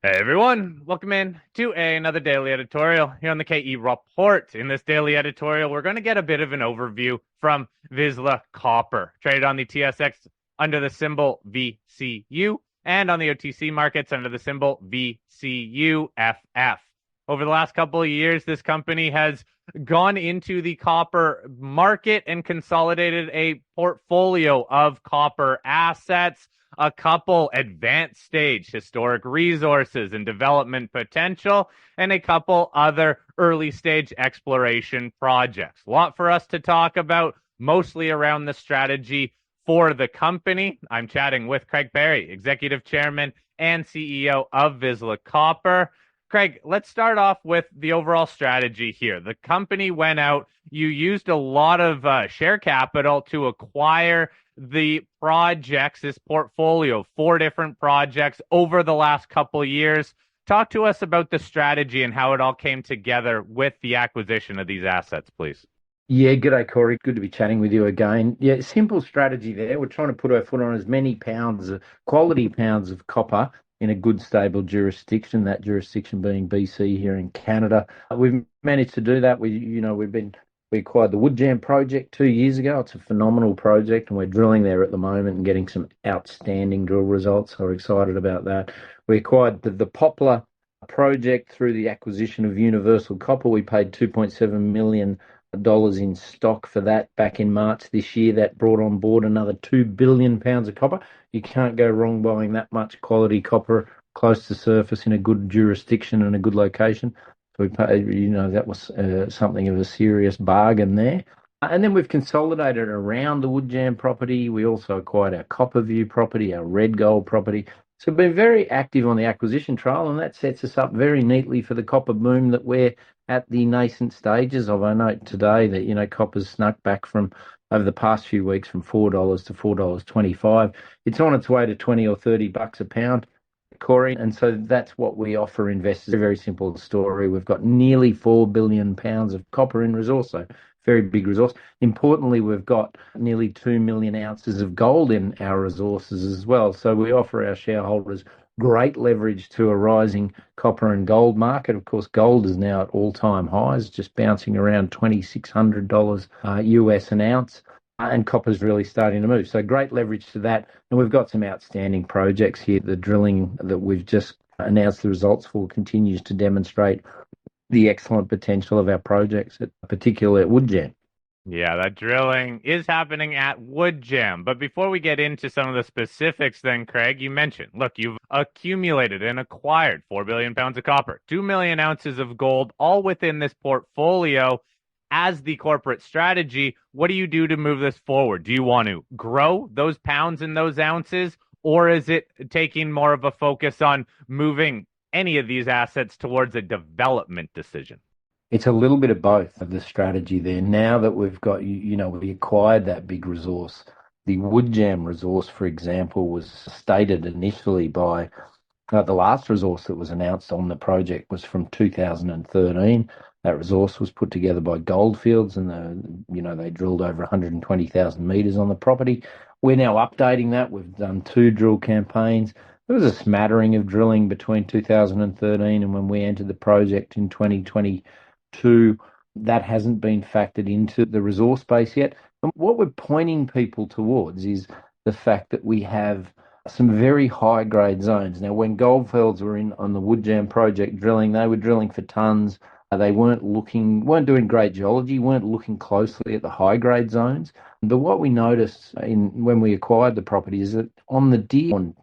Hey everyone, welcome in to another daily editorial here on the KE Report. In this daily editorial, we're going to get a bit of an overview from Vizsla Copper, traded on the TSX under the symbol VCU and on the OTC markets under the symbol VCUFF. Over the last couple of years, this company has gone into the copper market and consolidated a portfolio of copper assets, a couple advanced stage historic resources and development potential, and a couple other early stage exploration projects. A lot for us to talk about, mostly around the strategy for the company. I'm chatting with Craig Parry, Executive Chairman and CEO of Vizsla Copper. Craig, let's start off with the overall strategy here. The company went out, you used a lot of share capital to acquire the projects, this portfolio, 4 different projects over the last couple of years. Talk to us about the strategy and how it all came together with the acquisition of these assets, please. Yeah, g'day, Corey. Good to be chatting with you again. Yeah, simple strategy there. We're trying to put our foot on as many pounds, quality pounds of copper in a good, stable jurisdiction, that jurisdiction being BC here in Canada. We've managed to do that. We acquired the Woodjam project 2 years ago. It's a phenomenal project, and we're drilling there at the moment and getting some outstanding drill results. So we're excited about that. We acquired the Poplar project through the acquisition of Universal Copper. We paid $2.7 million in stock for that back in March this year. That brought on board another 2 billion pounds of copper. You can't go wrong buying that much quality copper close to surface in a good jurisdiction and a good location. So we paid, that was something of a serious bargain there. And then we've consolidated around the Woodjam property. We also acquired our Copperview property, our RedGold property. So we've been very active on the acquisition trail, and that sets us up very neatly for the copper boom that we're at the nascent stages of. I note today that, copper's snuck back from over the past few weeks from $4 to $4.25. It's on its way to 20 or 30 bucks a pound, Corey. And so that's what we offer investors. A very simple story. We've got nearly 4 billion pounds of copper in resource, so very big resource. Importantly, we've got nearly 2 million ounces of gold in our resources as well. So we offer our shareholders great leverage to a rising copper and gold market. Of course, gold is now at all-time highs, just bouncing around $2,600 US an ounce, and copper's really starting to move. So great leverage to that. And we've got some outstanding projects here. The drilling that we've just announced the results for continues to demonstrate the excellent potential of our projects, particularly at Woodjam. Yeah, that drilling is happening at Woodjam. But before we get into some of the specifics, then, Craig, you mentioned, look, you've accumulated and acquired 4 billion pounds of copper, 2 million ounces of gold, all within this portfolio. As the corporate strategy, what do you do to move this forward? Do you want to grow those pounds and those ounces, or is it taking more of a focus on moving any of these assets towards a development decision? It's a little bit of both of the strategy there. Now that we've got, we acquired that big resource. The Woodjam resource, for example, was stated initially by the last resource that was announced on the project was from 2013. That resource was put together by Goldfields, and they drilled over 120,000 meters on the property. We're now updating that. We've done 2 drill campaigns. There was a smattering of drilling between 2013 and when we entered the project in 2022. That hasn't been factored into the resource base yet. And what we're pointing people towards is the fact that we have some very high grade zones. Now, when Goldfields were in on the Woodjam project drilling, they were drilling for tons. They weren't doing great geology, weren't looking closely at the high grade zones. But what we noticed when we acquired the property is that on the Dearborn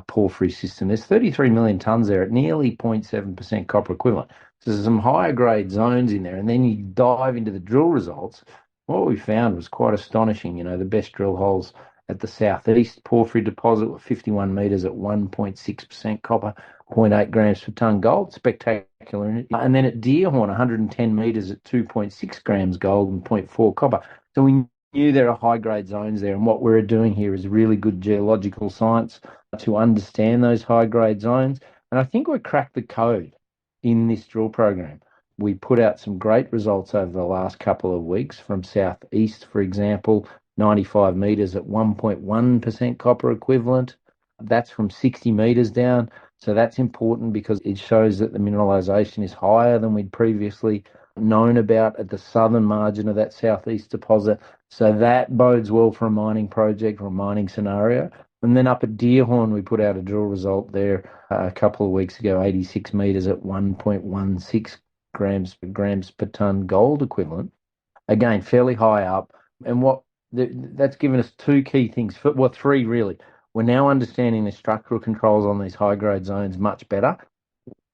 porphyry system, there's 33 million tons there at nearly 0.7% copper equivalent. So there's some higher grade zones in there. And then you dive into the drill results. What we found was quite astonishing. The best drill holes at the southeast porphyry deposit were 51 meters at 1.6% copper, 0.8 grams per ton gold. Spectacular. And then at Dearborn, 110 meters at 2.6 grams gold and 0.4 copper. So we knew there are high grade zones there. And what we're doing here is really good geological science to understand those high grade zones. And I think we cracked the code in this drill program. We put out some great results over the last couple of weeks from southeast, for example, 95 meters at 1.1% copper equivalent. That's from 60 meters down. So that's important because it shows that the mineralisation is higher than we'd previously known about at the southern margin of that southeast deposit. So that bodes well for a mining project or a mining scenario. And then up at Deerhorn, we put out a drill result there a couple of weeks ago, 86 metres at 1.16 grams per tonne gold equivalent. Again, fairly high up. And that's given us two key things, well, three really. We're now understanding the structural controls on these high grade zones much better.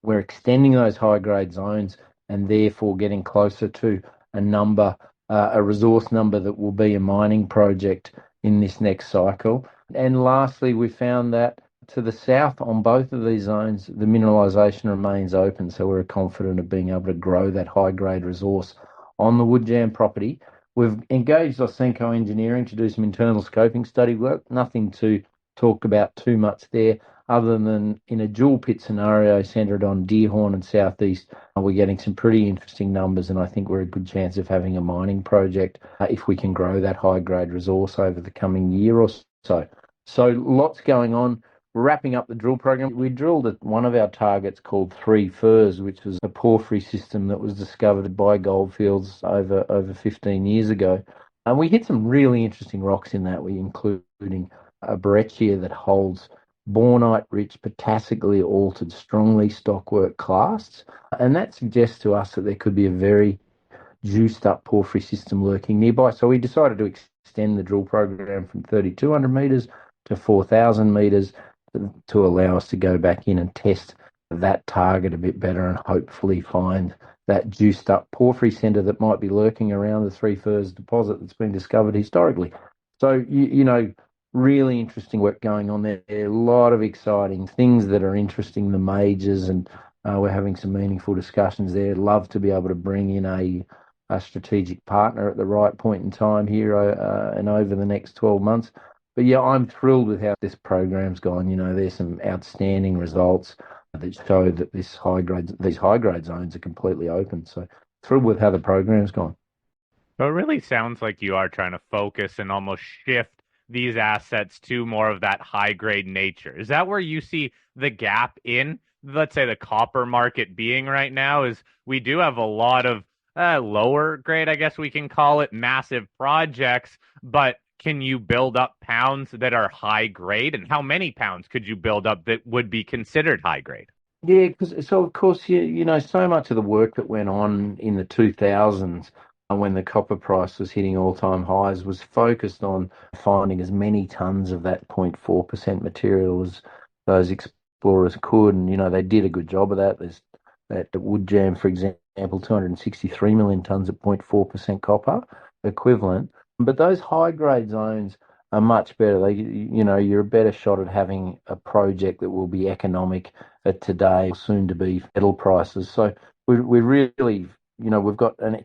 We're extending those high grade zones and therefore getting closer to a resource number that will be a mining project in this next cycle. And lastly, we found that to the south on both of these zones, the mineralisation remains open. So we're confident of being able to grow that high grade resource on the Woodjam property. We've engaged Ausenco Engineering to do some internal scoping study work. Nothing to talk about too much there, other than in a dual pit scenario centred on Deerhorn and Southeast, we're getting some pretty interesting numbers, and I think we're a good chance of having a mining project if we can grow that high grade resource over the coming year or so. So lots going on. Wrapping up the drill program, we drilled at one of our targets called Three Firs, which was a porphyry system that was discovered by Goldfields over 15 years ago. And we hit some really interesting rocks in that, including a breccia that holds bornite-rich, potassically altered, strongly stockwork clasts. And that suggests to us that there could be a very juiced up porphyry system lurking nearby. So we decided to extend the drill program from 3,200 metres to 4,000 metres to allow us to go back in and test that target a bit better and hopefully find that juiced up porphyry centre that might be lurking around the Three Firs deposit that's been discovered historically. So, really interesting work going on there. A lot of exciting things that are interesting the majors, and we're having some meaningful discussions there. Love to be able to bring in a strategic partner at the right point in time here and over the next 12 months. But yeah, I'm thrilled with how this program's gone. There's some outstanding results that show that these high grade zones are completely open. So thrilled with how the program's gone. So it really sounds like you are trying to focus and almost shift these assets to more of that high grade nature. Is that where you see the gap in, let's say, the copper market being right now? Is we do have a lot of lower grade, I guess we can call it, massive projects, but can you build up pounds that are high grade? And how many pounds could you build up that would be considered high grade? Yeah, so of course, so much of the work that went on in the 2000s when the copper price was hitting all-time highs was focused on finding as many tons of that 0.4% material as those explorers could. And, they did a good job of that. There's at Woodjam, for example, 263 million tons at 0.4% copper equivalent. But those high-grade zones are much better. You're a better shot at having a project that will be economic at today, soon to be metal prices. So we really, we've got an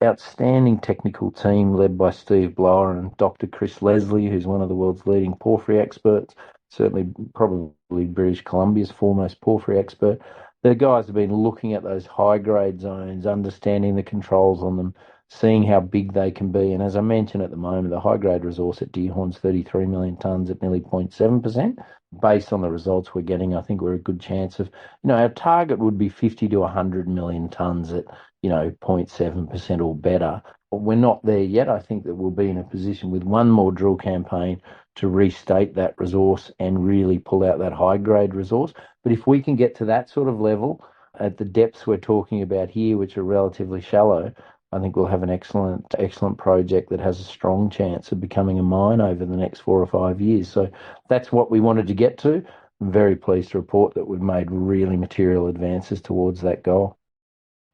outstanding technical team led by Steve Blower and Dr. Chris Leslie, who's one of the world's leading porphyry experts, certainly probably British Columbia's foremost porphyry expert. The guys have been looking at those high-grade zones, understanding the controls on them, seeing how big they can be. And as I mentioned at the moment, the high-grade resource at Deerhorn's 33 million tonnes at nearly 0.7%. Based on the results we're getting, I think we're a good chance of, our target would be 50 to 100 million tonnes at, 0.7% or better. But we're not there yet. I think that we'll be in a position with one more drill campaign to restate that resource and really pull out that high-grade resource. But if we can get to that sort of level at the depths we're talking about here, which are relatively shallow, I think we'll have an excellent project that has a strong chance of becoming a mine over the next 4 or 5 years. So that's what we wanted to get to. I'm very pleased to report that we've made really material advances towards that goal.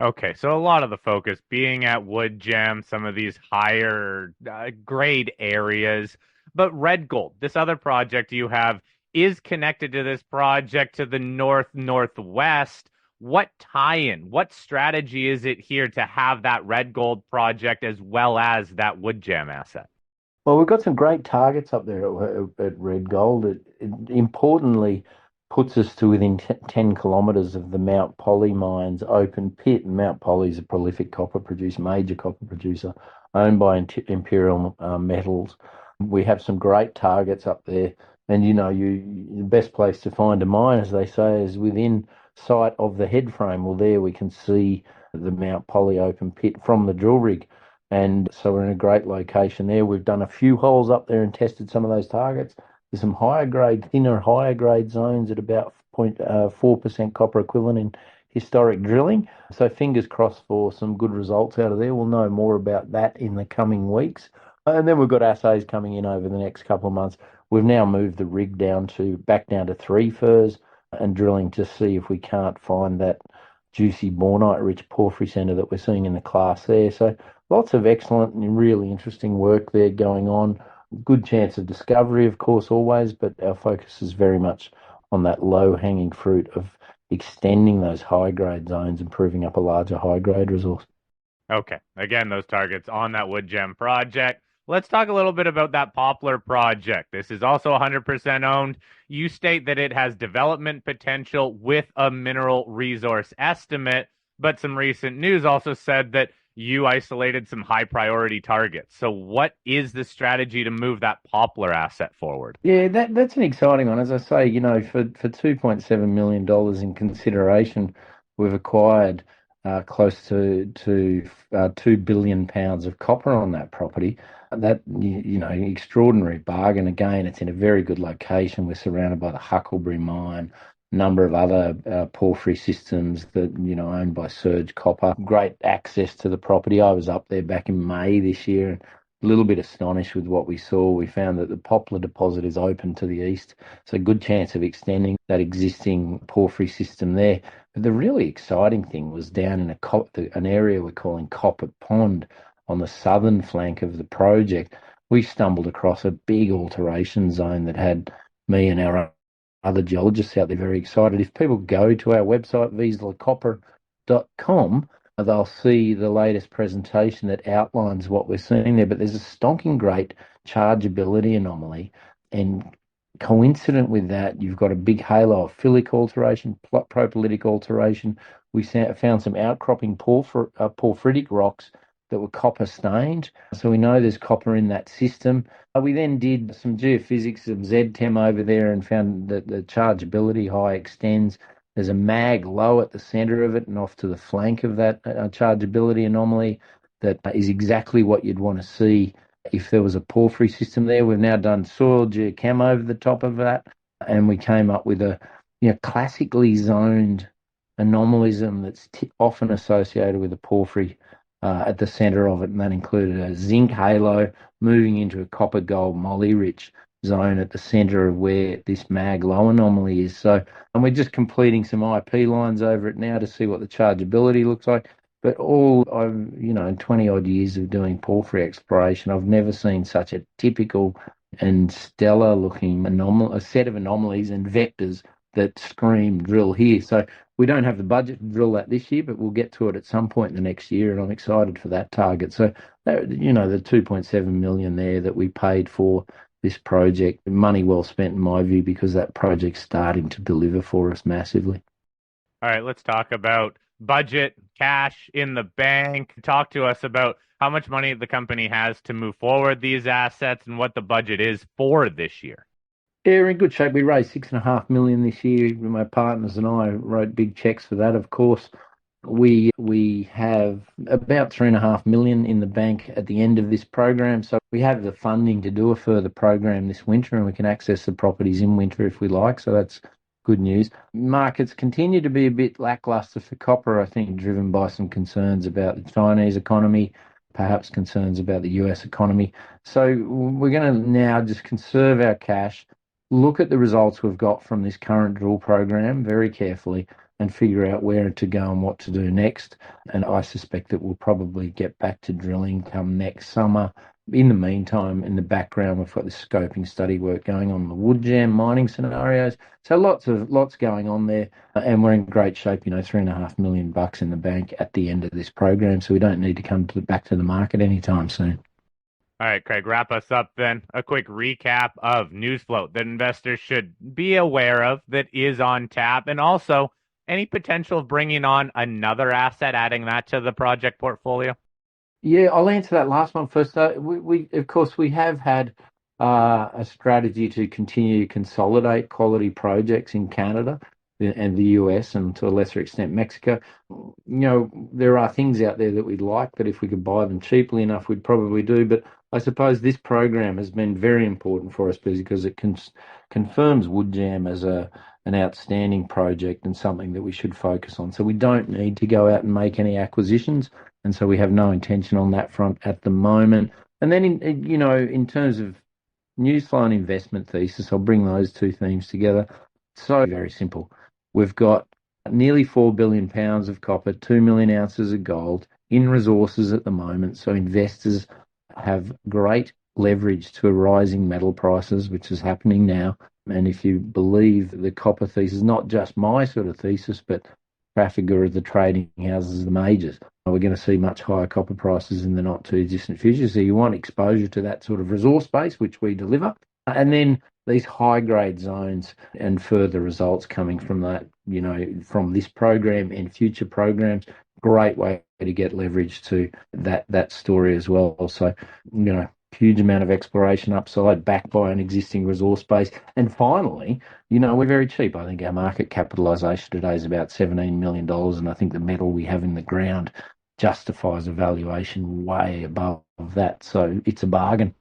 Okay, so a lot of the focus being at Woodjam, some of these higher grade areas, but RedGold, this other project you have, is connected to this project to the northwest. What tie-in, what strategy is it here to have that RedGold project as well as that Woodjam asset? Well, we've got some great targets up there at RedGold. It importantly puts us to within 10 kilometres of the Mount Polly mines open pit. And Mount Polly is a prolific major copper producer owned by Imperial Metals. We have some great targets up there And the best place to find a mine, as they say, is within sight of the head frame. Well, there we can see the Mount Polly open pit from the drill rig. And so we're in a great location there. We've done a few holes up there and tested some of those targets. There's some higher grade zones at about 0.4% copper equivalent in historic drilling. So fingers crossed for some good results out of there. We'll know more about that in the coming weeks. And then we've got assays coming in over the next couple of months. We've now moved the rig back down to 3 furs and drilling to see if we can't find that juicy bornite-rich porphyry centre that we're seeing in the class there. So lots of excellent and really interesting work there going on. Good chance of discovery, of course, always, but our focus is very much on that low-hanging fruit of extending those high-grade zones and proving up a larger high-grade resource. Okay. Again, those targets on that Woodjam project. Let's talk a little bit about that Poplar project. This is also 100% owned. You state that it has development potential with a mineral resource estimate, but some recent news also said that you isolated some high priority targets. So what is the strategy to move that Poplar asset forward? Yeah, that's an exciting one. As I say, for $2.7 million in consideration, we've acquired close to 2 billion pounds of copper on that property. That extraordinary bargain. Again, it's in a very good location. We're surrounded by the Huckleberry mine, a number of other porphyry systems that owned by Surge Copper. Great access to the property. I was up there back in May this year, a little bit astonished with what we saw. We found that the Poplar deposit is open to the east, so a good chance of extending that existing porphyry system there. But the really exciting thing was down in an area we're calling Copper Pond on the southern flank of the project. We stumbled across a big alteration zone that had me and our other geologists out there very excited. If people go to our website, vizslacopper.com, they'll see the latest presentation that outlines what we're seeing there. But there's a stonking great chargeability anomaly. And coincident with that, you've got a big halo of phyllic alteration, propylitic alteration. We found some outcropping porphyritic rocks that were copper stained. So we know there's copper in that system. We then did some geophysics, some ZTEM over there, and found that the chargeability high extends. There's a mag low at the center of it and off to the flank of that chargeability anomaly that is exactly what you'd want to see if there was a porphyry system there. We've now done soil geochem over the top of that, and we came up with a classically zoned anomalism that's often associated with a porphyry at the center of it, and that included a zinc halo moving into a copper gold molly rich zone at the center of where this mag low anomaly is. So, and we're just completing some IP lines over it now to see what the chargeability looks like. But in 20 odd years of doing porphyry exploration, I've never seen such a typical and stellar looking a set of anomalies and vectors that scream drill here. So we don't have the budget to drill that this year, but we'll get to it at some point in the next year, and I'm excited for that target. So, the 2.7 million there that we paid for this project, money well spent in my view, because that project's starting to deliver for us massively. All right, let's talk about budget, cash in the bank. Talk to us about how much money the company has to move forward these assets and what the budget is for this year. Yeah, we're in good shape. We raised 6.5 million this year. My partners and I wrote big checks for that, of course. We have about 3.5 million in the bank at the end of this program. So we have the funding to do a further program this winter, and we can access the properties in winter if we like. So that's good news. Markets continue to be a bit lackluster for copper, I think, driven by some concerns about the Chinese economy, perhaps concerns about the US economy. So we're going to now just conserve our cash, look at the results we've got from this current drill program very carefully, and figure out where to go and what to do next. And I suspect that we'll probably get back to drilling come next summer. In the meantime, in the background, we've got this scoping study work going on the Woodjam mining scenarios. So lots going on there, and we're in great shape. 3.5 million bucks in the bank at the end of this program, so we don't need to come back to the market anytime soon. All right, Craig, wrap us up then. A quick recap of news flow that investors should be aware of that is on tap, and also any potential of bringing on another asset, adding that to the project portfolio. Yeah, I'll answer that last one first. We of course we have had a strategy to continue to consolidate quality projects in Canada and the US, and to a lesser extent Mexico. There are things out there that we'd like, but if we could buy them cheaply enough, we'd probably do. But I suppose this program has been very important for us because it confirms Woodjam as an outstanding project and something that we should focus on. So we don't need to go out and make any acquisitions, and so we have no intention on that front at the moment. And then, in terms of news flow and investment thesis, I'll bring those two themes together. So very simple. We've got nearly 4 billion pounds of copper, 2 million ounces of gold in resources at the moment. So investors have great leverage to rising metal prices, which is happening now. And if you believe the copper thesis, not just my sort of thesis, but Trafigura of the trading houses, the majors, we're going to see much higher copper prices in the not too distant future. So you want exposure to that sort of resource base, which we deliver. And then these high grade zones and further results coming from that, from this program and future programs. Great way to get leverage to that story as well. So, huge amount of exploration upside backed by an existing resource base. And finally, we're very cheap. I think our market capitalisation today is about $17 million, and I think the metal we have in the ground justifies a valuation way above that. So it's a bargain.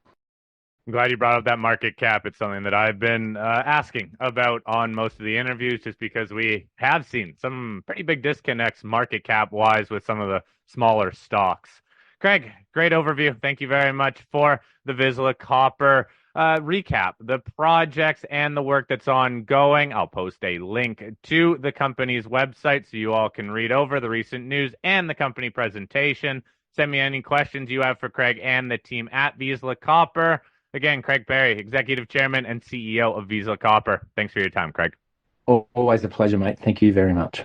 I'm glad you brought up that market cap. It's something that I've been asking about on most of the interviews, just because we have seen some pretty big disconnects market cap wise with some of the smaller stocks. Craig, great overview. Thank you very much for the Vizsla Copper recap, the projects and the work that's ongoing. I'll post a link to the company's website so you all can read over the recent news and the company presentation. Send me any questions you have for Craig and the team at Vizsla Copper. Again, Craig Parry, Executive Chairman and CEO of Vizsla Copper. Thanks for your time, Craig. Always a pleasure, mate. Thank you very much.